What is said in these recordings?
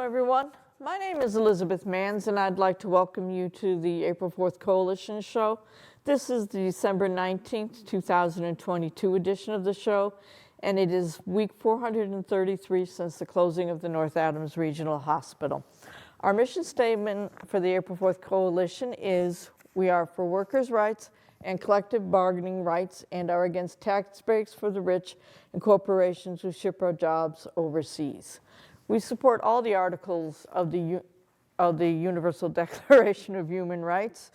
everyone. My name is Elizabeth Manns, and I'd like to welcome you to the April 4th Coalition Show. This is the December 19th, 2022 edition of the show, and it is week 433 since the closing of the North Adams Regional Hospital. Our mission statement for the April 4th Coalition is, we are for workers' rights and collective bargaining rights and are against tax breaks for the rich and corporations who ship our jobs overseas. We support all the articles of the Universal Declaration of Human Rights,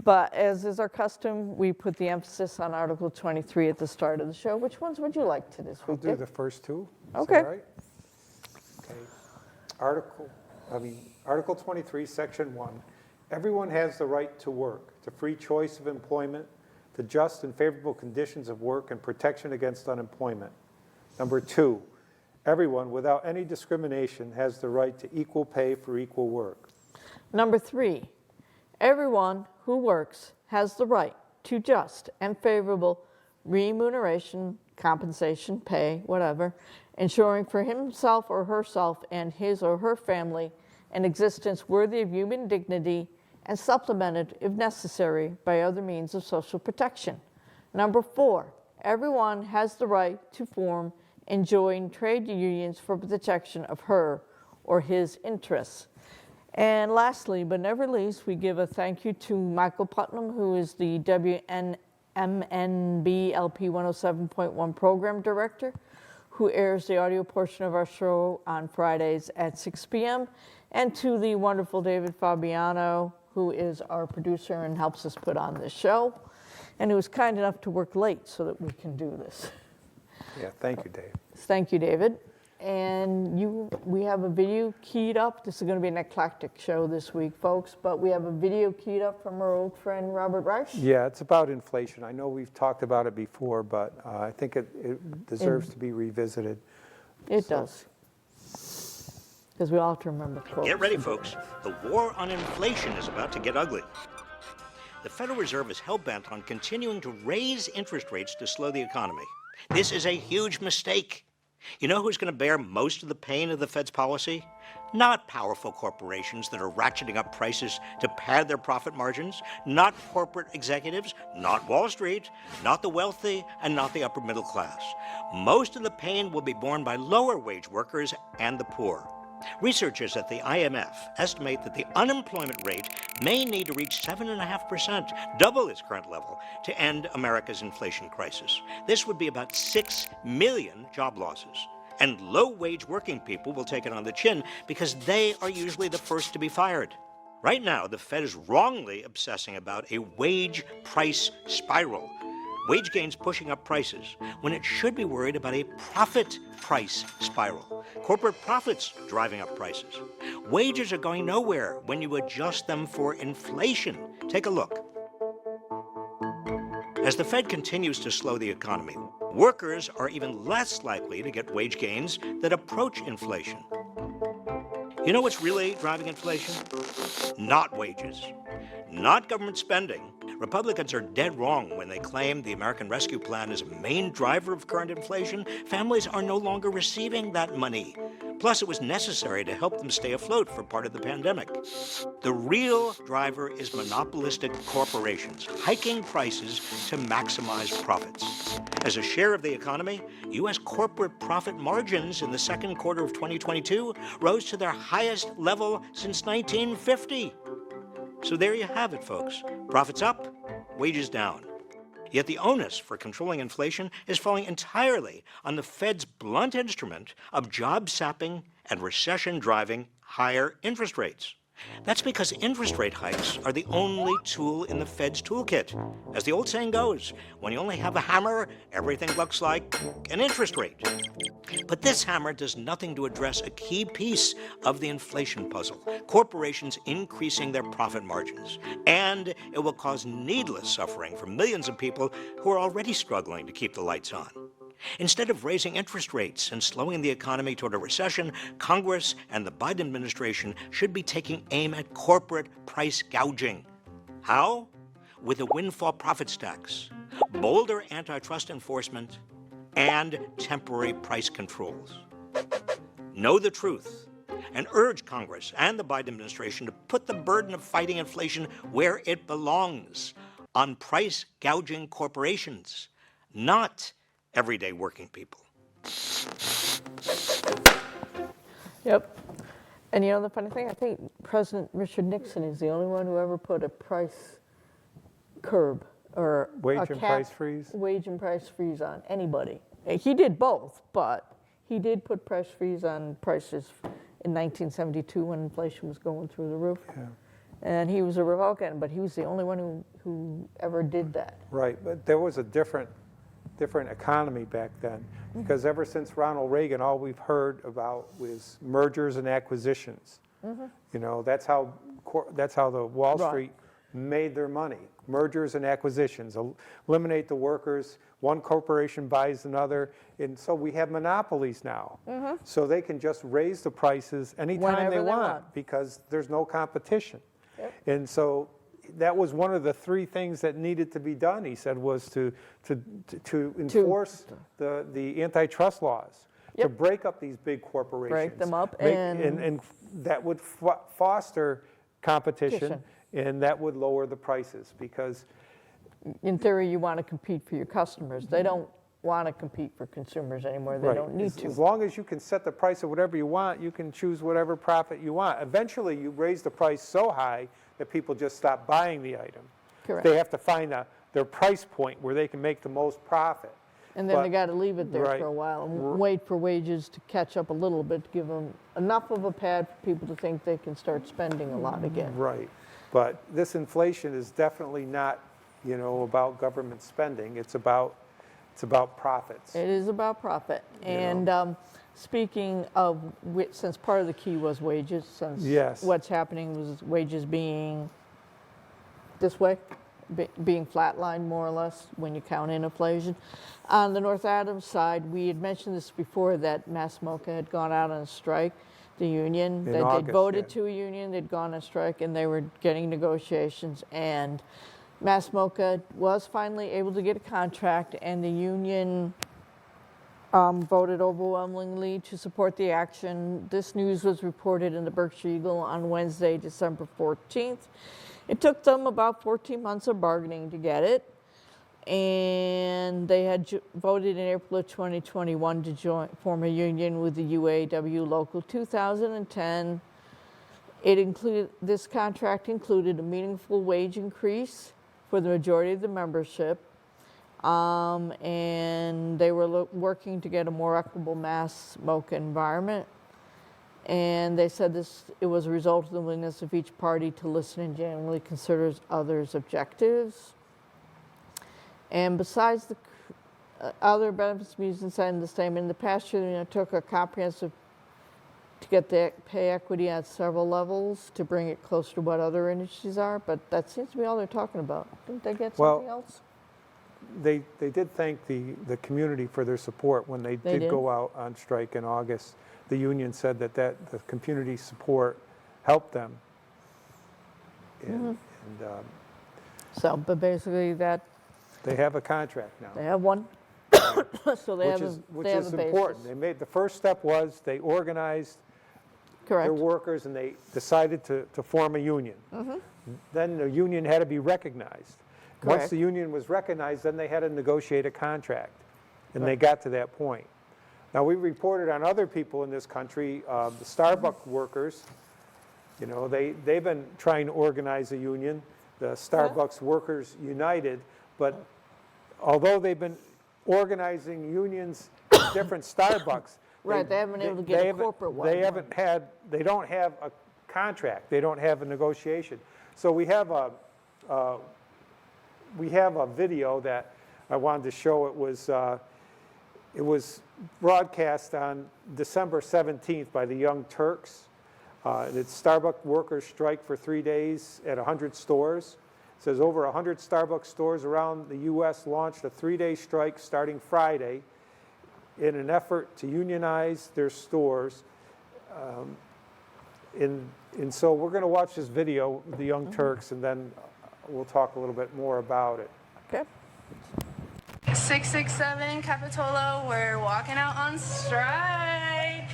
but as is our custom, we put the emphasis on Article 23 at the start of the show. Which ones would you like to this week? I'll do the first two. Okay. Is that right? Okay. Article 23, Section 1. Everyone has the right to work, to free choice of employment, to just and favorable conditions of work, and protection against unemployment. Number 2. Everyone, without any discrimination, has the right to equal pay for equal work. Number 3, everyone who works has the right to just and favorable remuneration, compensation, pay, whatever, ensuring for himself or herself and his or her family an existence worthy of human dignity and supplemented, if necessary, by other means of social protection. Number 4, everyone has the right to form and join trade unions for protection of her or his interests. And lastly, but never least, we give a thank you to Michael Putnam, who is the WNMNB LP 107.1 Program Director, who airs the audio portion of our show on Fridays at 6 p.m., and to the wonderful David Fabiano, who is our producer and helps us put on this show, and who was kind enough to work late so that we can do this. Yeah, thank you, Dave. Thank you, David. And we have a video keyed up. This is going to be an eclectic show this week, folks, but we have a video keyed up from our old friend, Robert Reich. Yeah, it's about inflation. I know we've talked about it before, but I think it deserves to be revisited. It does. Because we all have to remember quotes. Get ready, folks. The war on inflation is about to get ugly. The Federal Reserve is hell-bent on continuing to raise interest rates to slow the economy. This is a huge mistake. You know who's going to bear most of the pain of the Fed's policy? Not powerful corporations that are ratcheting up prices to pad their profit margins, not corporate executives, not Wall Street, not the wealthy, and not the upper middle class. Most of the pain will be borne by lower wage workers and the poor. Researchers at the IMF estimate that the unemployment rate may need to reach 7.5%, double its current level, to end America's inflation crisis. This would be about 6 million job losses. And low-wage working people will take it on the chin because they are usually the first to be fired. Right now, the Fed is wrongly obsessing about a wage price spiral. Wage gains pushing up prices, when it should be worried about a profit price spiral. Corporate profits driving up prices. Wages are going nowhere when you adjust them for inflation. Take a look. As the Fed continues to slow the economy, workers are even less likely to get wage gains that approach inflation. You know what's really driving inflation? Not wages, not government spending. Republicans are dead wrong when they claim the American Rescue Plan is a main driver of current inflation. Families are no longer receiving that money. Plus, it was necessary to help them stay afloat for part of the pandemic. The real driver is monopolistic corporations hiking prices to maximize profits. As a share of the economy, U.S. corporate profit margins in the second quarter of 2022 rose to their highest level since 1950. So there you have it, folks. Profits up, wages down. Yet the onus for controlling inflation is falling entirely on the Fed's blunt instrument of job-sapping and recession-driving higher interest rates. That's because interest rate hikes are the only tool in the Fed's toolkit. As the old saying goes, when you only have a hammer, everything looks like an interest rate. But this hammer does nothing to address a key piece of the inflation puzzle, corporations increasing their profit margins. And it will cause needless suffering for millions of people who are already struggling to keep the lights on. Instead of raising interest rates and slowing the economy toward a recession, Congress and the Biden administration should be taking aim at corporate price gouging. How? With a windfall profits tax, bolder antitrust enforcement, and temporary price controls. Know the truth and urge Congress and the Biden administration to put the burden of fighting inflation where it belongs, on price gouging corporations, not everyday working people. Yep. And you know the funny thing? I think President Richard Nixon is the only one who ever put a price curb or Wage a and cap- price freeze? Wage and price freeze on anybody. He did both, but he did put price freeze on prices in 1972 when inflation was going through the roof. Yeah. And he was a Republican, but he was the only one who ever did that. Right, but there was a different economy back then, because ever since Ronald Reagan, all we've heard about was mergers and acquisitions. You know, that's how the Wall Right. Street made their money. Mergers and acquisitions, eliminate the workers, one corporation buys another, and so we have monopolies now. So they can just raise the prices anytime Whenever they they want want. because there's no competition. Yep. And so that was one of the three things that needed to be done, he said, was to enforce the antitrust laws, to Yep. break up these big corporations. Break them up and that would foster competition, Competition. and that would lower the prices because In theory, you want to compete for your customers. They don't want to compete for consumers anymore. They right, don't need as to. long as you can set the price of whatever you want, you can choose whatever profit you want. Eventually, you raise the price so high that people just stop buying the item. Correct. They have to find their price point where they can make the most profit. And then they But- got to leave it there right. for a while and wait for wages to catch up a little bit, to give them enough of a pad for people to think they can start spending a lot again. Right, but this inflation is definitely not, about government spending. It's about profits. It is about profit. And speaking of, since part of the key was wages, since Yes. what's happening was wages being this way, being flatlined more or less when you count in inflation. On the North Adams side, we had mentioned this before, that Mass MoCA had gone out on a strike, the union, In that August, they'd voted yeah. to a union, they'd gone on strike, and they were getting negotiations. And Mass MoCA was finally able to get a contract, and the union voted overwhelmingly to support the action. This news was reported in the Berkshire Eagle on Wednesday, December 14th. It took them about 14 months of bargaining to get it, and they had voted in April of 2021 to form a union with the UAW Local 2010. This contract included a meaningful wage increase for the majority of the membership, and they were working to get a more equitable Mass MoCA environment. And they said it was a result of the willingness of each party to listen and genuinely consider others' objectives. And besides the other benefits Musen said in the statement, in the past year, took a comprehensive to get the pay equity at several levels to bring it closer to what other industries are, but that seems to be all they're talking about. Didn't they get something else? They did thank the community for their support when they did did. go out on strike in August. The union said that the community support helped them. And So, but basically they have a contract now. they have one. So they which have is, a, which they have is a basis. important. The first step was they organized their Correct. workers and they decided to form a union. Then the union had to be recognized. Once Correct. the union was recognized, then they had to negotiate a contract, and they got to that point. Now, we reported on other people in this country, the Starbucks workers, they've been trying to organize a union, the Starbucks Workers United, but although they've been organizing unions in different Starbucks, Right, they haven't been able to get a corporate-wide They don't have a contract, they don't have a negotiation. So we have a video that I wanted to show. It was broadcast on December 17th by the Young Turks. It's Starbucks workers strike for 3 days at 100 stores. It says over 100 Starbucks stores around the U.S. launched a 3-day strike starting Friday in an effort to unionize their stores. And so we're going to watch this video with the Young Turks, and then we'll talk a little bit more about it. Okay. 667 Capitola, we're walking out on strike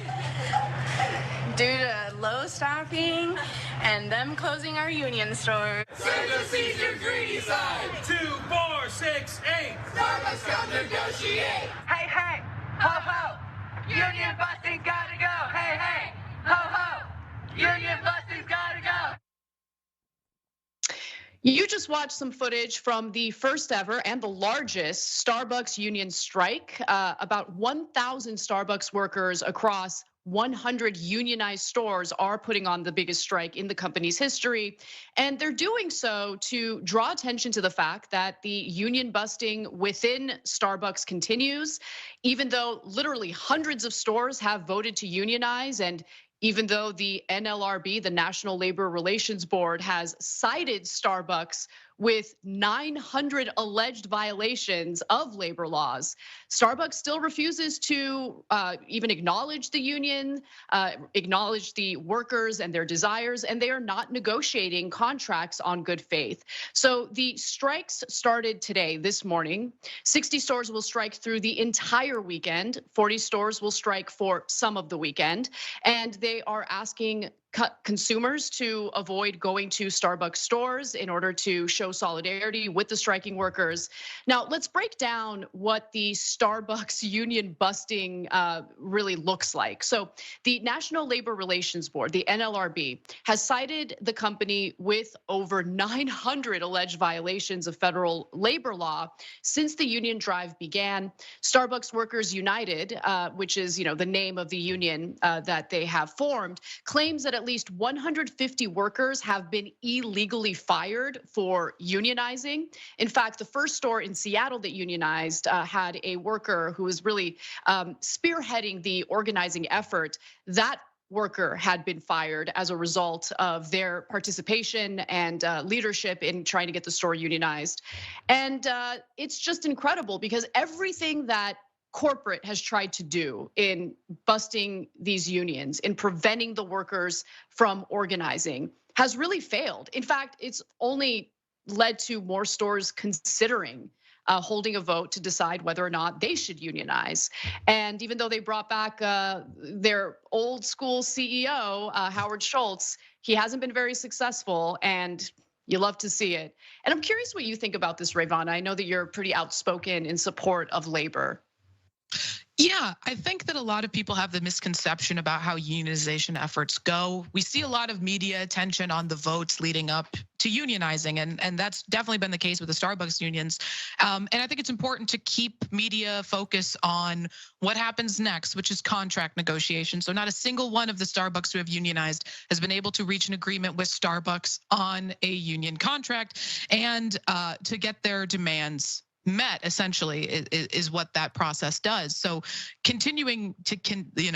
due to low staffing and them closing our union stores. Send the Caesar greedy side. 2, 4, 6, 8. Starbucks come negotiate. Hey, hey, ho, ho. Union busting gotta go. Hey, hey, ho, ho. Union busting's gotta go. You just watched some footage from the first ever and the largest Starbucks union strike. About 1,000 Starbucks workers across 100 unionized stores are putting on the biggest strike in the company's history. And they're doing so to draw attention to the fact that the union busting within Starbucks continues, even though literally hundreds of stores have voted to unionize, and even though the NLRB, the National Labor Relations Board, has cited Starbucks with 900 alleged violations of labor laws, Starbucks still refuses to even acknowledge the union, acknowledge the workers and their desires, and they are not negotiating contracts on good faith. So the strikes started today, this morning. 60 stores will strike through the entire weekend. 40 stores will strike for some of the weekend, and they are asking consumers to avoid going to Starbucks stores in order to show solidarity with the striking workers. Now, let's break down what the Starbucks union busting really looks like. So the National Labor Relations Board, the NLRB, has cited the company with over 900 alleged violations of federal labor law since the union drive began. Starbucks Workers United, which is the name of the union that they have formed, claims that at least 150 workers have been illegally fired for unionizing. In fact, the first store in Seattle that unionized had a worker who was really spearheading the organizing effort. That worker had been fired as a result of their participation and leadership in trying to get the store unionized. And it's just incredible because everything that corporate has tried to do in busting these unions, in preventing the workers from organizing, has really failed. In fact, it's only led to more stores considering holding a vote to decide whether or not they should unionize. And even though they brought back their old school CEO, Howard Schultz, he hasn't been very successful, and you love to see it. And I'm curious what you think about this, Raivana. I know that you're pretty outspoken in support of labor. Yeah, I think that a lot of people have the misconception about how unionization efforts go. We see a lot of media attention on the votes leading up to unionizing, and that's definitely been the case with the Starbucks unions. And I think it's important to keep media focus on what happens next, which is contract negotiations. So not a single one of the Starbucks who have unionized has been able to reach an agreement with Starbucks on a union contract and to get their demands met, essentially, is what that process does. So continuing to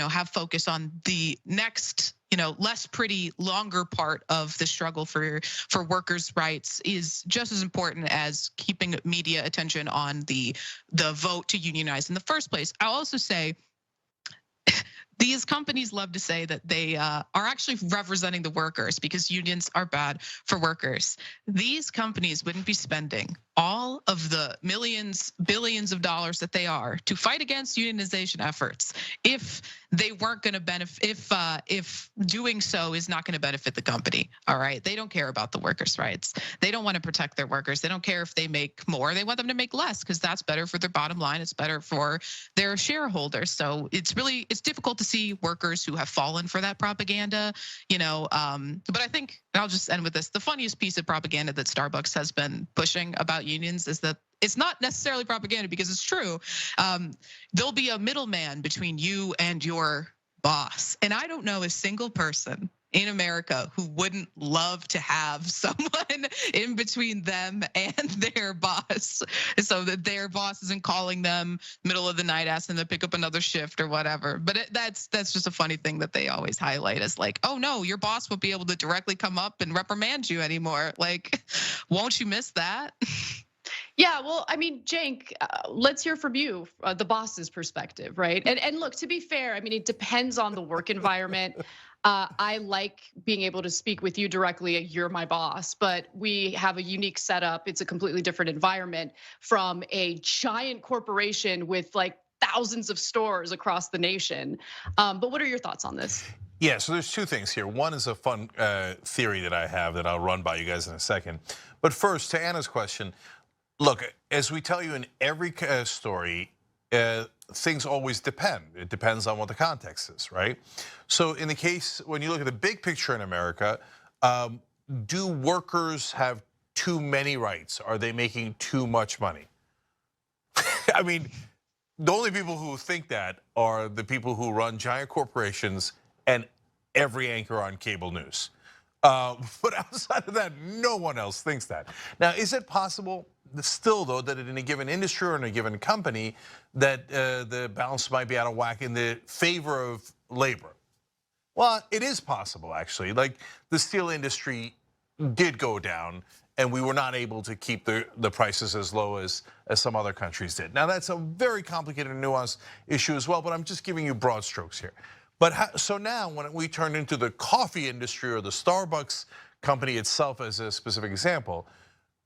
have focus on the next less pretty longer part of the struggle for workers' rights is just as important as keeping media attention on the vote to unionize in the first place. I'll also say these companies love to say that they are actually representing the workers because unions are bad for workers. These companies wouldn't be spending all of the millions, billions of dollars that they are to fight against unionization efforts if they weren't going to benefit, if doing so is not going to benefit the company. All right, they don't care about the workers' rights. They don't want to protect their workers. They don't care if they make more. They want them to make less because that's better for their bottom line. It's better for their shareholders. So it's difficult to see workers who have fallen for that propaganda. But I think, and I'll just end with this, the funniest piece of propaganda that Starbucks has been pushing about unions is that it's not necessarily propaganda because it's true. There'll be a middleman between you and your boss. And I don't know a single person in America who wouldn't love to have someone in between them and their boss so that their boss isn't calling them middle of the night asking them to pick up another shift or whatever. But that's just a funny thing that they always highlight as like, oh no, your boss won't be able to directly come up and reprimand you anymore. Like, won't you miss that? Yeah, well, I mean, Cenk, let's hear from you, the boss's perspective, right? And look, to be fair, I mean, it depends on the work environment. I like being able to speak with you directly. You're my boss, but we have a unique setup. It's a completely different environment from a giant corporation with like thousands of stores across the nation. But what are your thoughts on this? Yeah, so there's two things here. One is a fun theory that I have that I'll run by you guys in a second. But first, to Anna's question, look, as we tell you in every story, things always depend. It depends on what the context is, right? So in the case, when you look at the big picture in America, do workers have too many rights? Are they making too much money? I mean, the only people who think that are the people who run giant corporations and every anchor on cable news. But outside of that, no one else thinks that. Now, is it possible still, though, that in a given industry or in a given company, that the balance might be out of whack in the favor of labor? Well, it is possible, actually. Like the steel industry did go down, and we were not able to keep the prices as low as some other countries did. Now, that's a very complicated and nuanced issue as well, but I'm just giving you broad strokes here. But so now when we turn into the coffee industry or the Starbucks company itself as a specific example,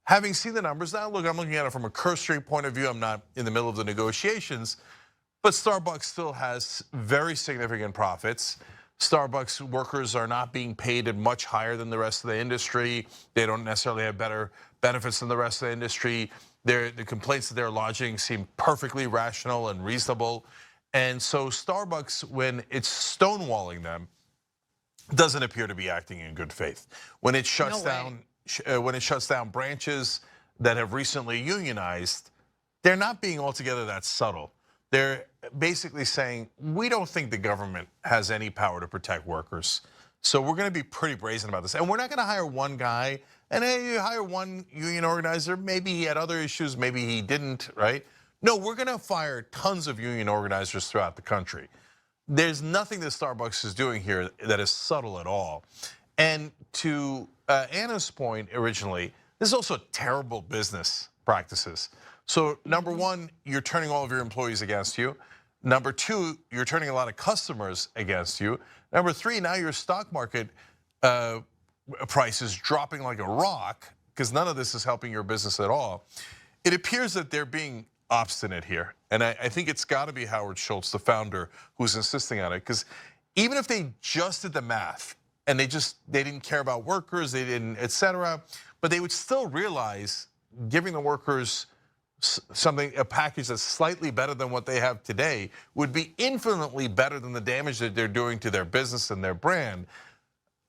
having seen the numbers, now look, I'm looking at it from a cursory point of view. I'm not in the middle of the negotiations, but Starbucks still has very significant profits. Starbucks workers are not being paid at much higher than the rest of the industry. They don't necessarily have better benefits than the rest of the industry. The complaints that they're lodging seem perfectly rational and reasonable. And so Starbucks, when it's stonewalling them, doesn't appear to be acting in good faith. When it shuts down branches that have recently unionized, they're not being altogether that subtle. They're basically saying, we don't think the government has any power to protect workers. So we're gonna be pretty brazen about this. And we're not gonna hire one guy, and hey, you hire one union organizer, maybe he had other issues, maybe he didn't, right? No, we're gonna fire tons of union organizers throughout the country. There's nothing that Starbucks is doing here that is subtle at all. And to Anna's point originally, this is also terrible business practices. So number one, you're turning all of your employees against you. Number two, you're turning a lot of customers against you. Number three, now your stock market price is dropping like a rock because none of this is helping your business at all. It appears that they're being obstinate here. And I think it's gotta be Howard Schultz, the founder, who's insisting on it. Because even if they just did the math and they didn't care about workers, they didn't, et cetera, but they would still realize giving the workers a package that's slightly better than what they have today would be infinitely better than the damage that they're doing to their business and their brand.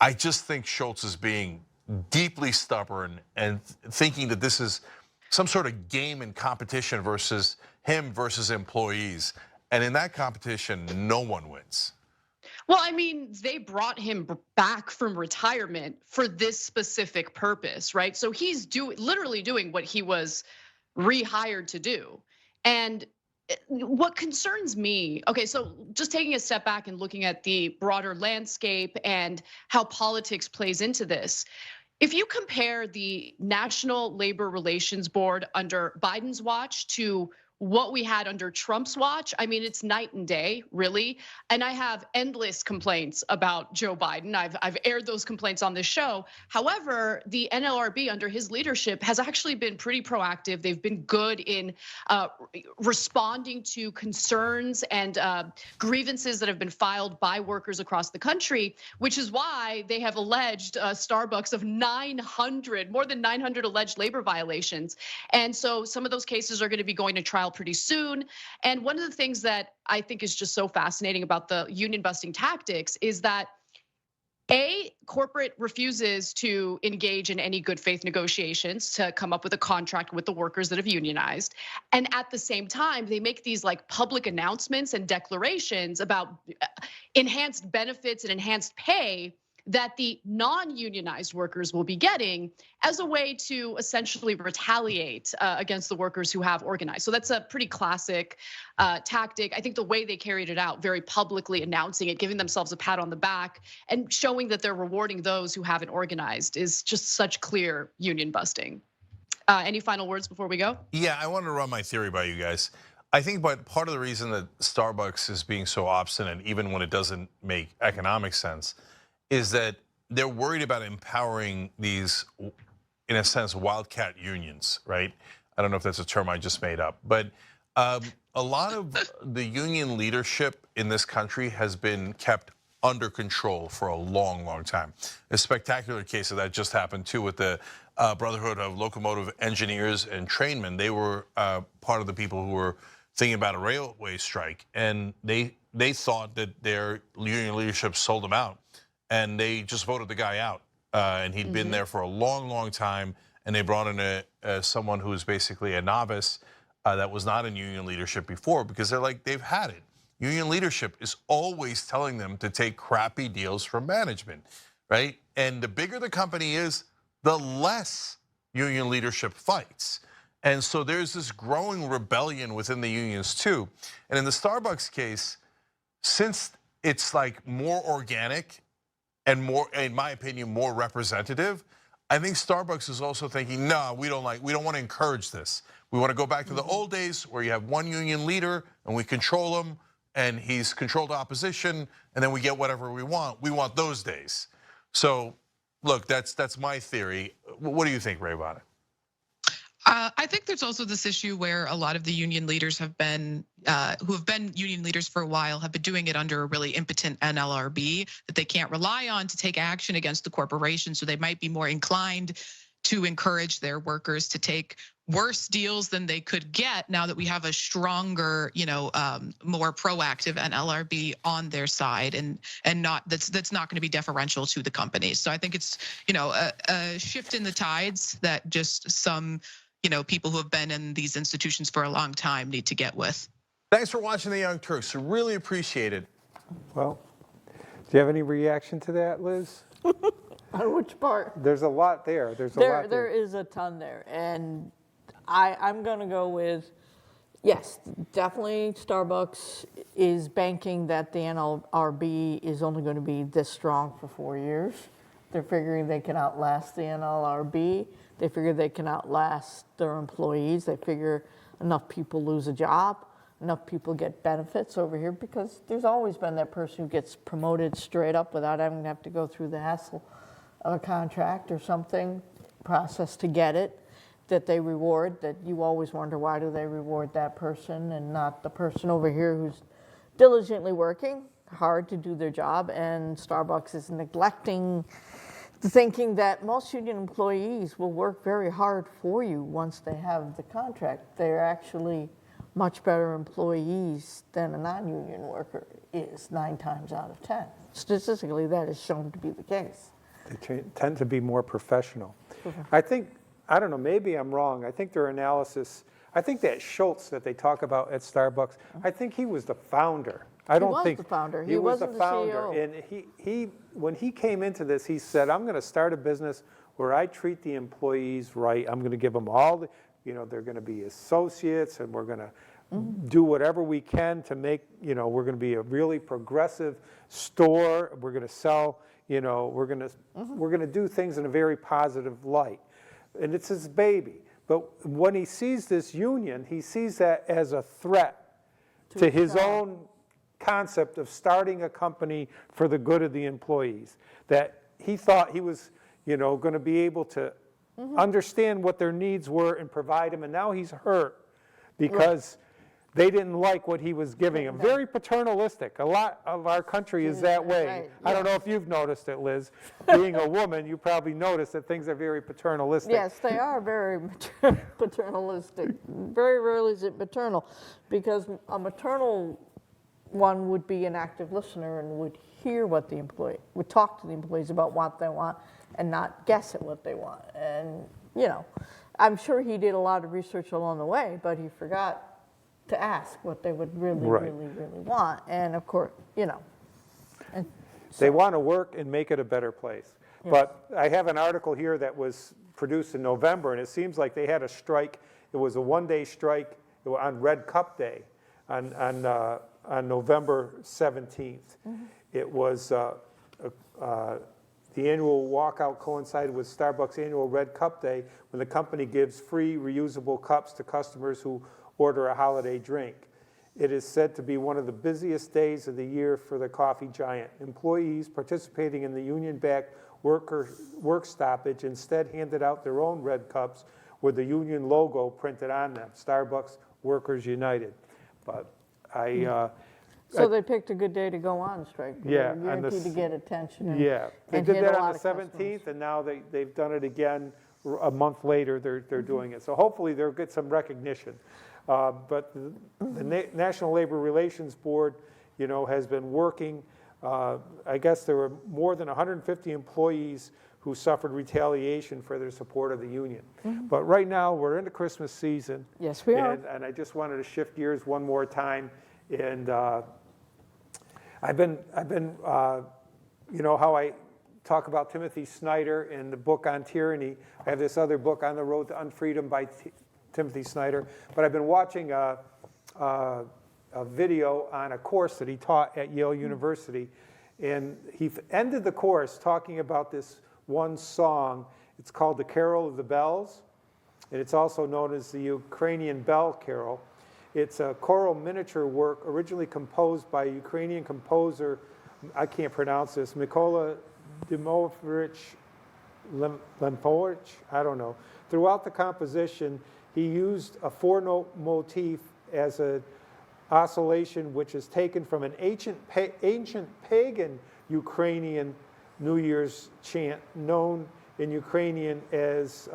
I just think Schultz is being deeply stubborn and thinking that this is some sort of game and competition versus him versus employees. And in that competition, no one wins. Well, I mean, they brought him back from retirement for this specific purpose, right? So he's literally doing what he was rehired to do. And what concerns me, okay, so just taking a step back and looking at the broader landscape and how politics plays into this. If you compare the National Labor Relations Board under Biden's watch to what we had under Trump's watch, I mean, it's night and day, really. And I have endless complaints about Joe Biden. I've aired those complaints on this show. However, the NLRB under his leadership has actually been pretty proactive. They've been good in responding to concerns and grievances that have been filed by workers across the country, which is why they have alleged Starbucks of more than 900 alleged labor violations. And so some of those cases are gonna be going to trial pretty soon. And one of the things that I think is just so fascinating about the union busting tactics is that corporate refuses to engage in any good faith negotiations to come up with a contract with the workers that have unionized. And at the same time, they make these like public announcements and declarations about enhanced benefits and enhanced pay that the non-unionized workers will be getting as a way to essentially retaliate against the workers who have organized. So that's a pretty classic tactic. I think the way they carried it out, very publicly announcing it, giving themselves a pat on the back and showing that they're rewarding those who haven't organized is just such clear union busting. Any final words before we go? Yeah, I want to run my theory by you guys. I think part of the reason that Starbucks is being so obstinate, even when it doesn't make economic sense, is that they're worried about empowering these, in a sense, wildcat unions, right? I don't know if that's a term I just made up, but a lot of the union leadership in this country has been kept under control for a long, long time. A spectacular case of that just happened too with the Brotherhood of Locomotive Engineers and Trainmen. They were part of the people who were thinking about a railway strike, and they thought that their union leadership sold them out, and they just voted the guy out. And he'd been there for a long, long time, and they brought in someone who was basically a novice that was not in union leadership before, because they're like, they've had it. Union leadership is always telling them to take crappy deals from management, right? And the bigger the company is, the less union leadership fights. And so there's this growing rebellion within the unions too. And in the Starbucks case, since it's like more organic and more, in my opinion, more representative, I think Starbucks is also thinking, no, we don't want to encourage this. We want to go back to the old days where you have one union leader and we control him, and he's controlled opposition, and then we get whatever we want. We want those days. So look, that's my theory. What do you think, Ray, about it? I think there's also this issue where a lot of the union leaders have been, who have been union leaders for a while, have been doing it under a really impotent NLRB that they can't rely on to take action against the corporation. So they might be more inclined to encourage their workers to take worse deals than they could get now that we have a stronger, more proactive NLRB on their side, and not that's not going to be deferential to the companies. So I think it's a shift in the tides that just some people who have been in these institutions for a long time need to get with. Thanks for watching The Young Turks. Really appreciate it. Well, do you have any reaction to that, Liz? On which part? There's a lot there. There's a lot there. There is a ton there, and I'm going to go with, yes, definitely Starbucks is banking that the NLRB is only going to be this strong for 4 years. They're figuring they can outlast the NLRB. They figure they can outlast their employees. They figure enough people lose a job, enough people get benefits over here, because there's always been that person who gets promoted straight up without having to have to go through the hassle of a contract or something process to get it, that they reward, that you always wonder, why do they reward that person and not the person over here who's diligently working hard to do their job? And Starbucks is neglecting the thinking that most union employees will work very hard for you once they have the contract. They're actually much better employees than a non-union worker is 9 times out of 10. Statistically, that is shown to be the case. They tend to be more professional. I don't know, maybe I'm wrong. I think their analysis, I think that Schultz that they talk about at Starbucks, I think he was the founder. He was the founder. He wasn't the CEO. And he when he came into this, he said, I'm going to start a business where I treat the employees right. I'm going to give them all the, they're going to be associates, and we're going to do whatever we can to make, we're going to be a really progressive store. We're going to sell, we're going to do things in a very positive light. And it's his baby. But when he sees this union, he sees that as a threat to his own concept of starting a company for the good of the employees. That he thought he was, going to be able to understand what their needs were and provide them. And now he's hurt because they didn't like what he was giving them. Very paternalistic. A lot of our country is that way. Right. I don't know if you've noticed it, Liz. Being a woman, you probably noticed that things are very paternalistic. Yes, they are very paternalistic. Very rarely is it maternal, because a maternal one would be an active listener and would hear what the employee, would talk to the employees about what they want and not guess at what they want. And, I'm sure he did a lot of research along the way, but he forgot to ask what they would really, really, really want. And of course, and they want to work and make it a better place. Yeah. But I have an article here that was produced in November, and it seems like they had a strike. It was a one-day strike on Red Cup Day on November 17th. It was the annual walkout coincided with Starbucks' annual Red Cup Day, when the company gives free reusable cups to customers who order a holiday drink. It is said to be one of the busiest days of the year for the coffee giant. Employees participating in the union-backed work stoppage instead handed out their own red cups with the union logo printed on them, Starbucks Workers United. But So they picked a good day to go on strike. Yeah, They're on the guaranteed to get attention. And, Yeah, they and did hit that a on lot the of customers. 17th, and now they've done it again a month later. They're doing it. So hopefully they'll get some recognition. But the National Labor Relations Board, you know, has been working. I guess there were more than 150 employees who suffered retaliation for their support of the union. But right now, we're in the Christmas season. Yes, we are. And I just wanted to shift gears one more time. And I've been, you know, how I talk about Timothy Snyder in the book on tyranny. I have this other book, On the Road to Unfreedom, by Timothy Snyder. But I've been watching a video on a course that he taught at Yale University. And he ended the course talking about this one song. It's called The Carol of the Bells, and it's also known as the Ukrainian Bell Carol. It's a choral miniature work originally composed by a Ukrainian composer, I can't pronounce this, Mykola Dimitrich Lempovich, I don't know. Throughout the composition, he used a four-note motif as an oscillation which is taken from an ancient pagan Ukrainian New Year's chant known in Ukrainian as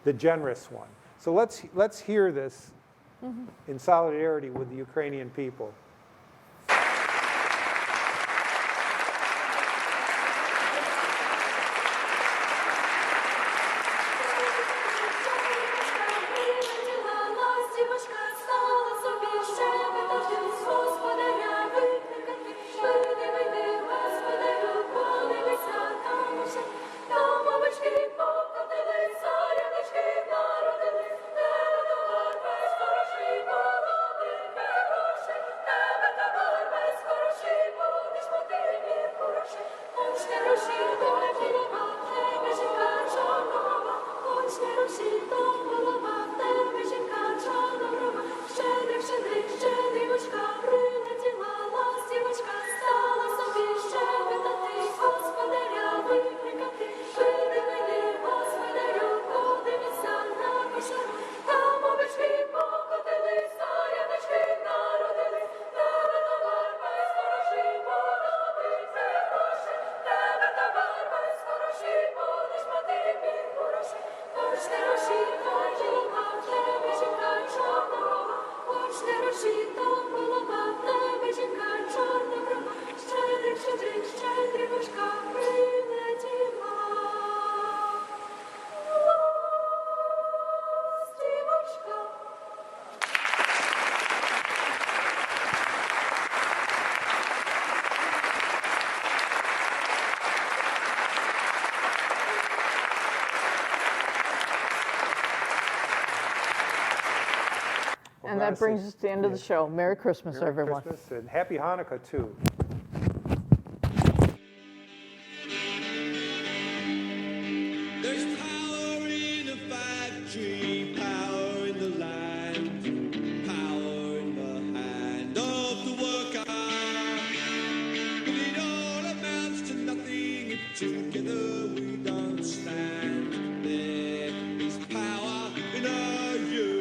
the generous one. So let's hear this in solidarity with the Ukrainian people. And that brings us to the end of the show. Merry Christmas, Merry everyone. Christmas and Happy Hanukkah, too. There's power in the factory, power in the land, power in the hand of the worker. But it all amounts to nothing if together we don't stand. There is power in our union.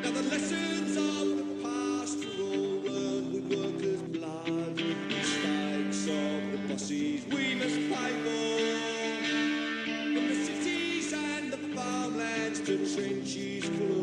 Now the lessons of the past were all learned with workers' blood. The strikes of the bosses we must fight for. From the cities and the farmlands to trenches full